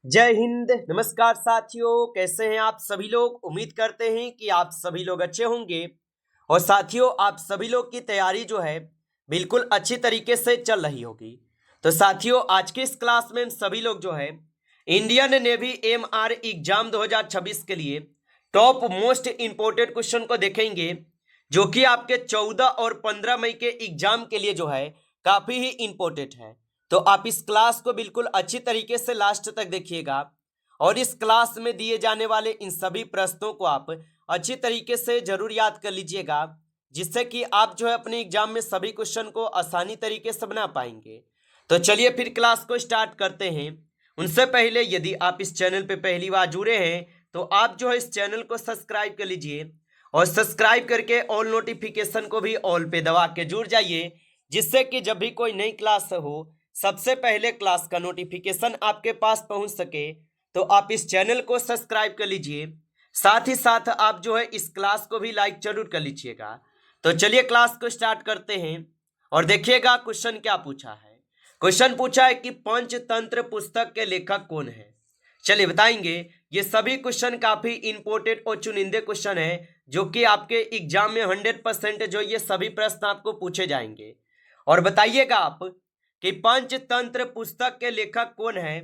जय हिंद। नमस्कार साथियों, कैसे हैं आप सभी लोग। उम्मीद करते हैं कि आप सभी लोग अच्छे होंगे। और साथियों, आप सभी लोग की तैयारी जो है बिल्कुल अच्छी तरीके से चल रही होगी। तो साथियों, आज की इस क्लास में हम सभी लोग जो है इंडियन नेवी एमआर एग्जाम 2026 के लिए टॉप मोस्ट इंपोर्टेंट क्वेश्चन को देखेंगे, जो कि आपके 14 और 15 मई के एग्जाम के लिए जो है काफी ही इंपॉर्टेंट है। तो आप इस क्लास को बिल्कुल अच्छी तरीके से लास्ट तक देखिएगा और इस क्लास में दिए जाने वाले इन सभी प्रश्नों को आप अच्छी तरीके से जरूर याद कर लीजिएगा, जिससे कि आप जो है अपने एग्जाम में सभी क्वेश्चन को आसानी तरीके से बना पाएंगे। तो चलिए फिर क्लास को स्टार्ट करते हैं। उनसे पहले यदि आप इस चैनल पे पहली बार जुड़े हैं तो आप जो है इस चैनल को सब्सक्राइब कर लीजिए और सब्सक्राइब करके ऑल नोटिफिकेशन को भी ऑल पे दबा के जुड़ जाइए, जिससे कि जब भी कोई नई क्लास हो सबसे पहले क्लास का नोटिफिकेशन आपके पास पहुंच सके। तो आप इस चैनल को सब्सक्राइब कर लीजिए, साथ ही साथ आप जो है इस क्लास को भी लाइक जरूर कर लीजिएगा। तो चलिए क्लास को स्टार्ट करते हैं और देखिएगा क्वेश्चन क्या पूछा है। क्वेश्चन पूछा है कि पंचतंत्र पुस्तक के लेखक कौन है। चलिए बताएंगे। ये सभी क्वेश्चन काफी इंपोर्टेंट और चुनिंदे क्वेश्चन है, जो कि आपके एग्जाम में 100% जो ये सभी प्रश्न आपको पूछे जाएंगे। और बताइएगा आप कि पंचतंत्र पुस्तक के लेखक कौन है।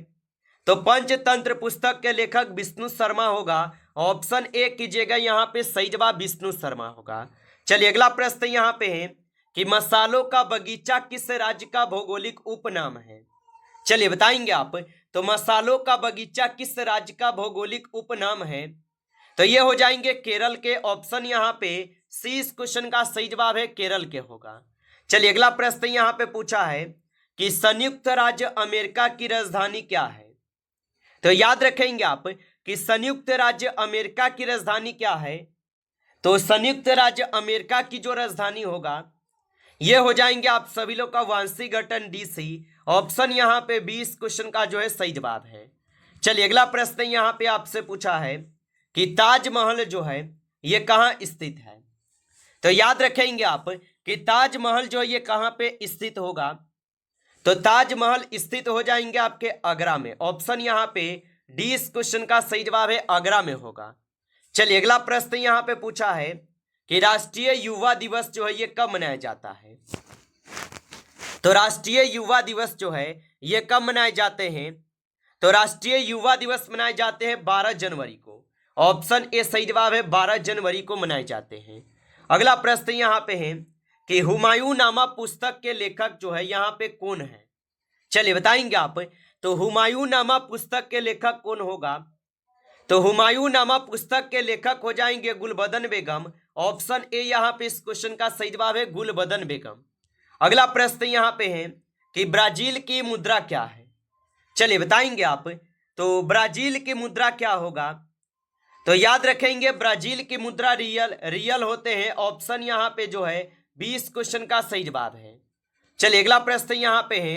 तो पंचतंत्र पुस्तक के लेखक विष्णु शर्मा होगा। ऑप्शन ए कीजिएगा, यहाँ पे सही जवाब विष्णु शर्मा होगा। चलिए अगला प्रश्न यहाँ पे है कि मसालों का बगीचा किस राज्य का भौगोलिक उपनाम है। चलिए बताएंगे आप। तो मसालों का बगीचा किस राज्य का भौगोलिक उपनाम है। तो ये हो जाएंगे केरल के। ऑप्शन यहाँ पे सी इस क्वेश्चन का सही जवाब है, केरल के होगा। चलिए अगला प्रश्न यहाँ पे पूछा है कि संयुक्त राज्य अमेरिका की राजधानी क्या है। तो याद रखेंगे आप कि संयुक्त राज्य अमेरिका की राजधानी क्या है। तो संयुक्त राज्य अमेरिका की जो राजधानी होगा ये हो जाएंगे आप सभी लोग का वाशिंगटन डीसी। ऑप्शन यहाँ पे 20 क्वेश्चन का जो है सही जवाब है। चलिए अगला प्रश्न यहाँ पे आपसे पूछा है कि ताजमहल जो है ये कहाँ स्थित है। तो याद रखेंगे आप कि ताजमहल जो है ये कहाँ पे स्थित होगा। तो ताजमहल स्थित हो जाएंगे आपके आगरा में। ऑप्शन यहाँ पे डी इस क्वेश्चन का सही जवाब है, आगरा में होगा। चलिए अगला प्रश्न यहाँ पे पूछा है कि राष्ट्रीय युवा दिवस जो है ये कब मनाया जाता है। तो राष्ट्रीय युवा दिवस जो है ये कब मनाए जाते हैं। तो राष्ट्रीय युवा दिवस मनाए जाते हैं 12 जनवरी को। ऑप्शन ए सही जवाब है, 12 जनवरी को मनाए जाते हैं। अगला प्रश्न यहाँ पे है कि हुमायूं नामा पुस्तक के लेखक जो है यहाँ पे कौन है। चलिए बताएंगे आप। तो हुमायूं नामा पुस्तक के लेखक कौन होगा। तो हुमायूं नामा पुस्तक के लेखक हो जाएंगे गुलबदन बेगम। ऑप्शन ए यहाँ पे इस क्वेश्चन का सही जवाब है, गुलबदन बेगम। अगला प्रश्न यहाँ पे है कि ब्राजील की मुद्रा क्या है। चलिए बताएंगे आप। तो ब्राजील की मुद्रा क्या होगा। तो याद रखेंगे ब्राजील की मुद्रा रियल होते हैं। ऑप्शन यहाँ पे जो है 20 क्वेश्चन का सही जवाब है। चलिए अगला प्रश्न यहाँ पे है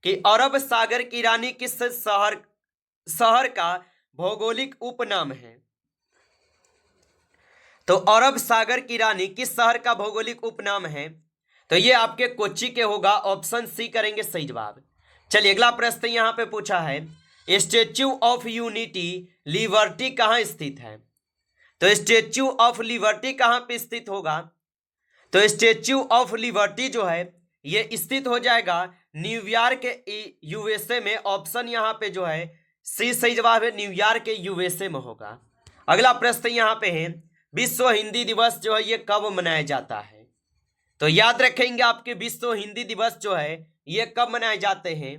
कि अरब सागर की रानी किस शहर का भौगोलिक उपनाम है। तो अरब सागर की रानी किस शहर का भौगोलिक उपनाम है। तो ये आपके कोच्चि के होगा। ऑप्शन सी करेंगे सही जवाब। चलिए अगला प्रश्न यहाँ पे पूछा है स्टेच्यू ऑफ यूनिटी लिबर्टी कहाँ स्थित है। तो स्टेच्यू ऑफ लिबर्टी कहाँ पे स्थित होगा। तो स्टेच्यू ऑफ लिबर्टी जो है ये स्थित हो जाएगा न्यूयॉर्क यूएसए में। ऑप्शन यहाँ पे जो है सी सही जवाब है, न्यूयॉर्क यूएसए में होगा। अगला प्रश्न यहाँ पे है विश्व हिंदी दिवस जो है ये कब मनाया जाता है। तो याद रखेंगे आपके विश्व हिंदी दिवस जो है ये कब मनाए जाते हैं।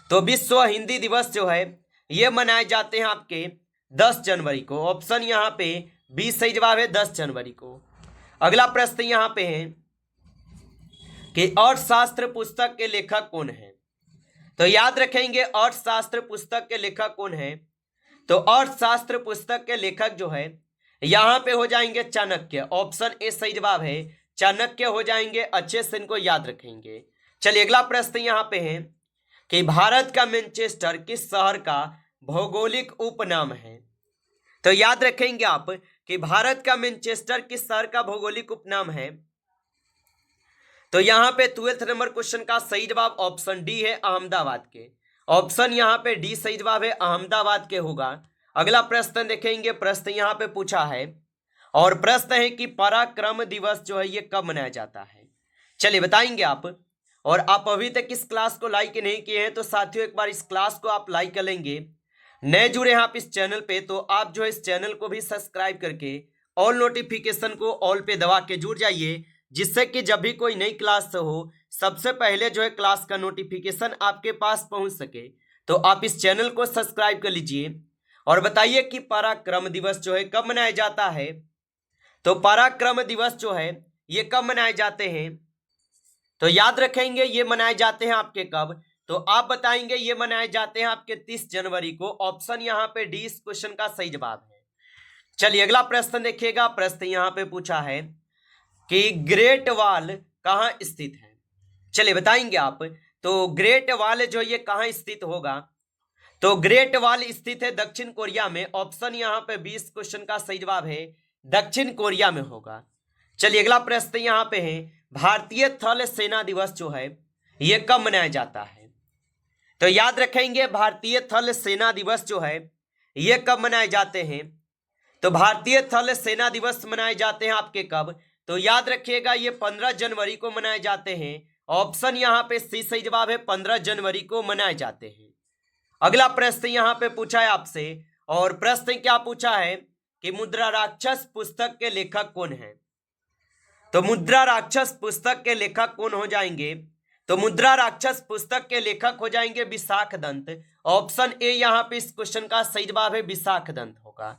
तो विश्व हिंदी दिवस जो है ये मनाए जाते हैं आपके 10 जनवरी को। ऑप्शन यहाँ पे 20 सही जवाब है, 10 जनवरी को। अगला प्रश्न यहाँ पे है कि अर्थशास्त्र पुस्तक के लेखक कौन है। तो याद रखेंगे अर्थशास्त्र पुस्तक के लेखक कौन है। तो अर्थशास्त्र पुस्तक के लेखक जो है यहाँ पे हो जाएंगे चाणक्य। ऑप्शन ए सही जवाब है, चाणक्य हो जाएंगे। अच्छे से इनको याद रखेंगे। चलिए अगला प्रश्न यहाँ पे है कि भारत का मैनचेस्टर किस शहर का भौगोलिक उपनाम है। तो याद रखेंगे आप कि भारत का मैनचेस्टर किस शहर का भौगोलिक उपनाम है। तो यहाँ पे 12th नंबर क्वेश्चन का सही जवाब ऑप्शन डी है, अहमदाबाद के। ऑप्शन यहाँ पे डी सही जवाब है, अहमदाबाद के होगा। अगला प्रश्न देखेंगे, प्रश्न यहाँ पे पूछा है और प्रश्न है कि पराक्रम दिवस जो है ये कब मनाया जाता है। चलिए बताएंगे आप। और आप अभी तक इस क्लास को लाइक नहीं किए हैं तो साथियों एक बार इस क्लास को आप लाइक कर लेंगे। नए जुड़े हैं आप इस चैनल पे तो आप जो है इस चैनल को भी सब्सक्राइब करके ऑल नोटिफिकेशन को ऑल पे दबा के जुड़ जाइए, जिससे कि जब भी कोई नई क्लास हो सबसे पहले जो है क्लास का नोटिफिकेशन आपके पास पहुंच सके। तो आप इस चैनल को सब्सक्राइब कर लीजिए और बताइए कि पराक्रम दिवस जो है कब मनाया जाता है। तो पराक्रम दिवस जो है ये कब मनाए जाते हैं, तो याद रखेंगे ये मनाए जाते हैं आपके कब, तो आप बताएंगे ये मनाए जाते हैं आपके 30 जनवरी को। ऑप्शन यहाँ पे डी इस क्वेश्चन का सही जवाब है। चलिए अगला प्रश्न देखिएगा, प्रश्न यहाँ पे पूछा है कि ग्रेट वॉल कहाँ स्थित है। चलिए बताएंगे आप। तो ग्रेट वॉल जो ये कहाँ स्थित होगा, तो ग्रेट वॉल स्थित है दक्षिण कोरिया में। ऑप्शन यहाँ पे 20 क्वेश्चन का सही जवाब है, दक्षिण कोरिया में होगा। चलिए अगला प्रश्न यहाँ पे है, भारतीय थल सेना दिवस जो है ये कब मनाया जाता है। तो याद रखेंगे भारतीय थल सेना दिवस जो है ये कब मनाए जाते हैं। तो भारतीय थल सेना दिवस मनाए जाते हैं आपके कब, तो याद रखिएगा ये 15 जनवरी को मनाए जाते हैं। ऑप्शन यहाँ पे सी सही जवाब है, 15 जनवरी को मनाए जाते हैं। अगला प्रश्न यहाँ पे पूछा है आपसे और प्रश्न क्या पूछा है कि मुद्रा राक्षस पुस्तक के लेखक कौन है। तो मुद्रा राक्षस पुस्तक के लेखक कौन हो जाएंगे, तो मुद्रा राक्षस पुस्तक के लेखक हो जाएंगे विशाखदत्त। ऑप्शन ए यहाँ पे इस क्वेश्चन का सही जवाब है, विशाखदत्त होगा।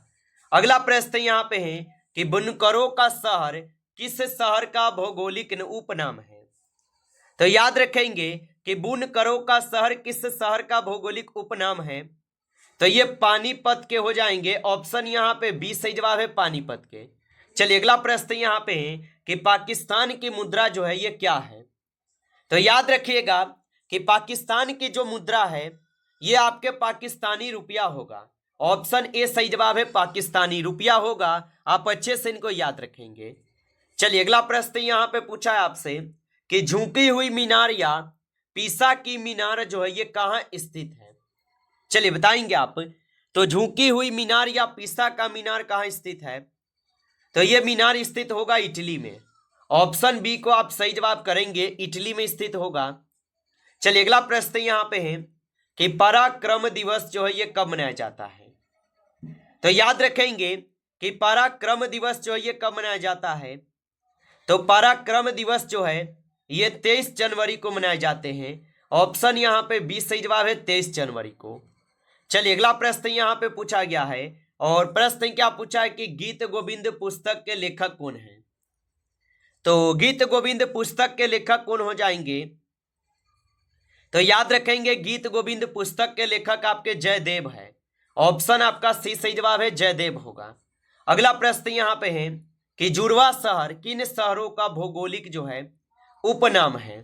अगला प्रश्न यहाँ पे है कि बुनकरों का शहर किस शहर का भौगोलिक उपनाम है। तो याद रखेंगे कि बुनकरों का शहर किस शहर का भौगोलिक उपनाम है, तो ये पानीपत के हो जाएंगे। ऑप्शन यहाँ पे बी सही जवाब है, पानीपत के। चलिए अगला प्रश्न यहाँ पे है कि पाकिस्तान की मुद्रा जो है ये क्या है। तो याद रखिएगा कि पाकिस्तान की जो मुद्रा है ये आपके पाकिस्तानी रुपया होगा। ऑप्शन ए सही जवाब है, पाकिस्तानी रुपया होगा। आप अच्छे से इनको याद रखेंगे। चलिए अगला प्रश्न यहाँ पे पूछा है आपसे कि झुकी हुई मीनार या पीसा की मीनार जो है ये कहाँ स्थित है। चलिए बताएंगे आप। तो झुकी हुई मीनार या पीसा का मीनार कहाँ स्थित है, तो ये मीनार स्थित होगा इटली में। ऑप्शन बी को आप सही जवाब करेंगे, इटली में स्थित होगा। चलिए अगला प्रश्न यहाँ पे है कि पराक्रम दिवस जो है ये कब मनाया जाता है। तो याद रखेंगे कि पराक्रम दिवस जो है ये कब मनाया जाता है। तो पराक्रम दिवस जो है ये 23 जनवरी को मनाए जाते हैं। ऑप्शन यहाँ पे 20 सही जवाब है, 23 जनवरी को। चलिए अगला प्रश्न यहाँ पे पूछा गया है और प्रश्न क्या पूछा है कि गीत गोविंद पुस्तक के लेखक कौन है। तो गीत गोविंद पुस्तक के लेखक कौन हो जाएंगे, तो याद रखेंगे गीत गोविंद पुस्तक के लेखक आपके जयदेव है। ऑप्शन आपका सी सही जवाब है, जयदेव होगा। अगला प्रश्न यहाँ पे है कि जुड़वा शहर किन शहरों का भौगोलिक जो है उपनाम है।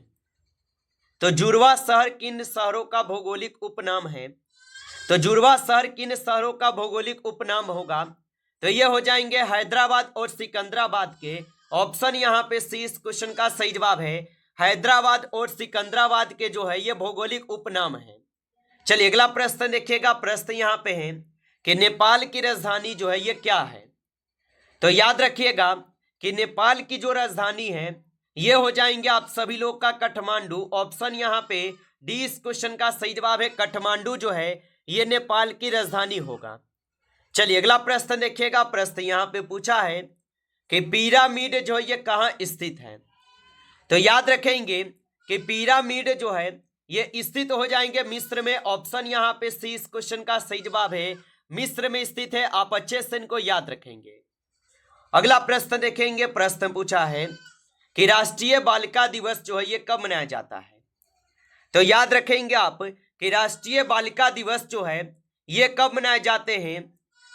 तो जुड़वा शहर किन शहरों का भौगोलिक उपनाम है, तो जुड़वा शहर किन शहरों का भौगोलिक उपनाम होगा, तो ये हो जाएंगे हैदराबाद और सिकंदराबाद के। ऑप्शन यहाँ पे सी इस क्वेश्चन का सही जवाब है, हैदराबाद और सिकंदराबाद के जो है ये भौगोलिक उपनाम है। चलिए अगला प्रश्न देखिएगा, प्रश्न यहाँ पे है कि नेपाल की राजधानी जो है ये क्या है। तो याद रखिएगा कि नेपाल की जो राजधानी है ये हो जाएंगे आप सभी लोग का काठमांडू। ऑप्शन यहाँ पे डी इस क्वेश्चन का सही जवाब है, काठमांडू जो है ये नेपाल की राजधानी होगा। चलिए अगला प्रश्न देखिएगा, प्रश्न यहाँ पे पूछा है कि पिरामिड जो है ये कहाँ स्थित है। तो याद रखेंगे कि पिरामिड जो है ये स्थित हो जाएंगे मिस्र में। ऑप्शन यहाँ पे सी इस क्वेश्चन का सही जवाब है, मिस्र में स्थित है। आप अच्छे से इनको याद रखेंगे। अगला प्रश्न देखेंगे, प्रश्न पूछा है कि राष्ट्रीय बालिका दिवस जो है ये कब मनाया जाता है। तो याद रखेंगे आप कि राष्ट्रीय बालिका दिवस जो है ये कब मनाए जाते हैं।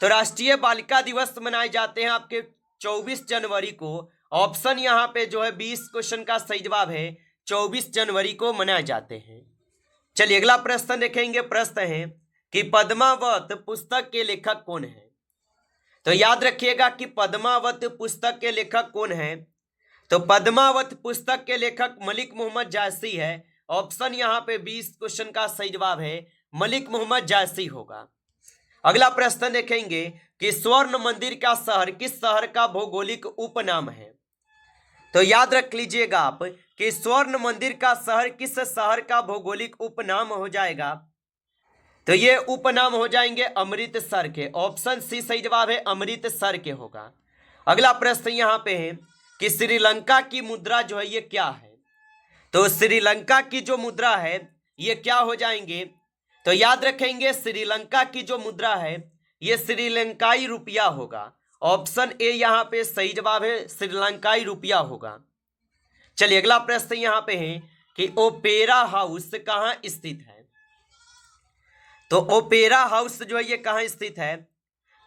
तो राष्ट्रीय बालिका दिवस मनाए जाते हैं आपके 24 जनवरी को। ऑप्शन यहाँ पे जो है 20 क्वेश्चन का सही जवाब है, 24 जनवरी को मनाए जाते हैं। चलिए अगला प्रश्न देखेंगे, प्रश्न है कि पद्मावत पुस्तक के लेखक कौन है। तो याद रखिएगा कि पद्मावत पुस्तक के लेखक कौन है। तो पद्मावत पुस्तक के लेखक मलिक मोहम्मद जायसी है। ऑप्शन यहाँ पे 20 क्वेश्चन का सही जवाब है मलिक मोहम्मद जायसी होगा। अगला प्रश्न देखेंगे कि स्वर्ण मंदिर का शहर किस शहर का भौगोलिक उपनाम है। तो याद रख लीजिएगा आप कि स्वर्ण मंदिर का शहर किस शहर का भौगोलिक उपनाम हो जाएगा। तो ये उपनाम हो जाएंगे अमृतसर के। ऑप्शन सी सही जवाब है अमृतसर के होगा। अगला प्रश्न यहाँ पे है कि श्रीलंका की मुद्रा जो है ये क्या है। तो श्रीलंका की जो मुद्रा है ये क्या हो जाएंगे। तो याद रखेंगे श्रीलंका की जो मुद्रा है ये श्रीलंकाई रुपया होगा। ऑप्शन ए यहाँ पे सही जवाब है श्रीलंकाई रुपया होगा। चलिए अगला प्रश्न यहाँ पे है कि ओपेरा हाउस कहाँ स्थित है। तो ओपेरा हाउस जो है ये कहाँ स्थित है।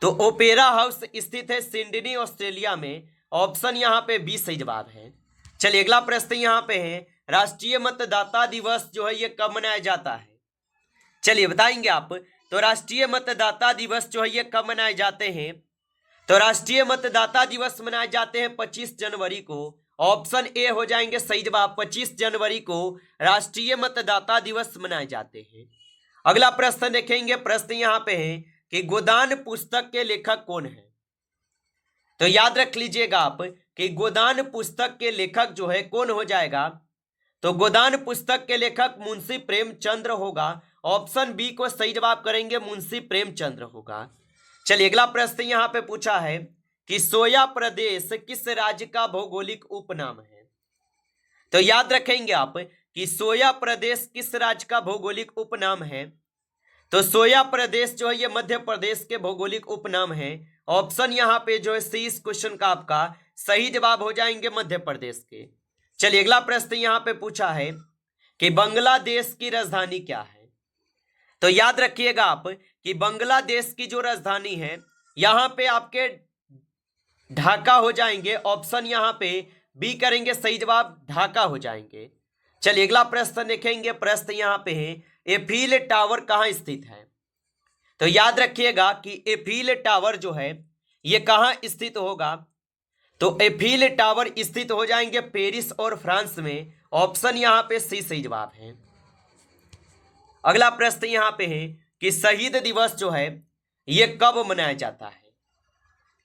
तो ओपेरा हाउस स्थित है सिडनी ऑस्ट्रेलिया में। ऑप्शन यहाँ पे बी सही जवाब है। चलिए अगला प्रश्न यहाँ पे है राष्ट्रीय मतदाता दिवस जो है ये कब मनाया जाता है। चलिए बताएंगे आप। तो राष्ट्रीय मतदाता दिवस जो है ये कब मनाए जाते हैं। तो राष्ट्रीय मतदाता दिवस मनाए जाते हैं 25 जनवरी को। ऑप्शन ए हो जाएंगे सही जवाब 25 जनवरी को राष्ट्रीय मतदाता दिवस मनाए जाते हैं। अगला प्रश्न देखेंगे। प्रश्न यहाँ पे है कि गोदान पुस्तक के लेखक कौन है। तो याद रख लीजिएगा आप कि गोदान पुस्तक के लेखक जो है कौन हो जाएगा। तो गोदान पुस्तक के लेखक मुंशी प्रेमचंद्र होगा। ऑप्शन बी को सही जवाब करेंगे मुंशी प्रेमचंद्र होगा। चलिए अगला प्रश्न यहाँ पे पूछा है कि सोया प्रदेश किस राज्य का भौगोलिक उपनाम है। तो याद रखेंगे आप कि सोया प्रदेश किस राज्य का भौगोलिक उपनाम है। तो सोया प्रदेश जो है ये मध्य प्रदेश के भौगोलिक उपनाम है। ऑप्शन यहाँ पे जो है सी इस क्वेश्चन का आपका सही जवाब हो जाएंगे मध्य प्रदेश के। चलिए अगला प्रश्न यहाँ पे पूछा है कि बांग्लादेश की राजधानी क्या है। तो याद रखिएगा आप कि बांग्लादेश की जो राजधानी है यहाँ पे आपके ढाका हो जाएंगे। ऑप्शन यहाँ पे बी करेंगे सही जवाब ढाका हो जाएंगे। चलिए अगला प्रश्न देखेंगे। प्रश्न यहाँ पे है एफिल टावर कहाँ स्थित है। तो याद रखिएगा कि एफिल टावर जो है ये कहाँ स्थित होगा। तो एफिल टावर स्थित हो जाएंगे पेरिस और फ्रांस में। ऑप्शन यहाँ पे सी सही जवाब है। अगला प्रश्न यहाँ पे है कि शहीद दिवस जो है ये कब मनाया जाता है।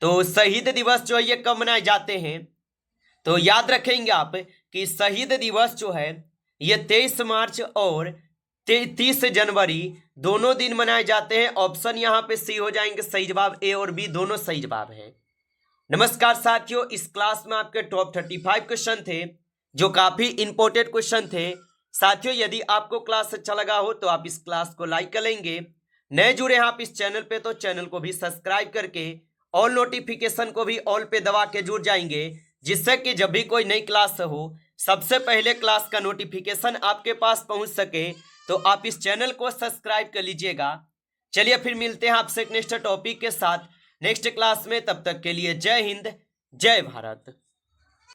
तो शहीद दिवस जो है ये कब मनाए जाते हैं। तो याद रखेंगे आप कि शहीद दिवस जो है ये 23 मार्च और 30 जनवरी दोनों दिन मनाए जाते हैं। ऑप्शन यहाँ पे सी हो जाएंगे सही जवाब ए और बी दोनों सही जवाब है। नमस्कार साथियों, इस क्लास में आपके टॉप 35 क्वेश्चन थे जो काफी इंपॉर्टेंट क्वेश्चन थे। साथियों यदि आपको क्लास अच्छा लगा हो तो आप इस क्लास को लाइक कर लेंगे। नए जुड़े हैं आप इस चैनल पे तो चैनल को भी सब्सक्राइब करके ऑल नोटिफिकेशन को भी ऑल पे दबा के जुड़ जाएंगे, जिससे कि जब भी कोई नई क्लास हो सबसे पहले क्लास का नोटिफिकेशन आपके पास पहुंच सके। तो आप इस चैनल को सब्सक्राइब कर लीजिएगा। चलिए फिर मिलते हैं आपसे एक नेक्स्ट टॉपिक के साथ नेक्स्ट क्लास में। तब तक के लिए जय हिंद जय भारत।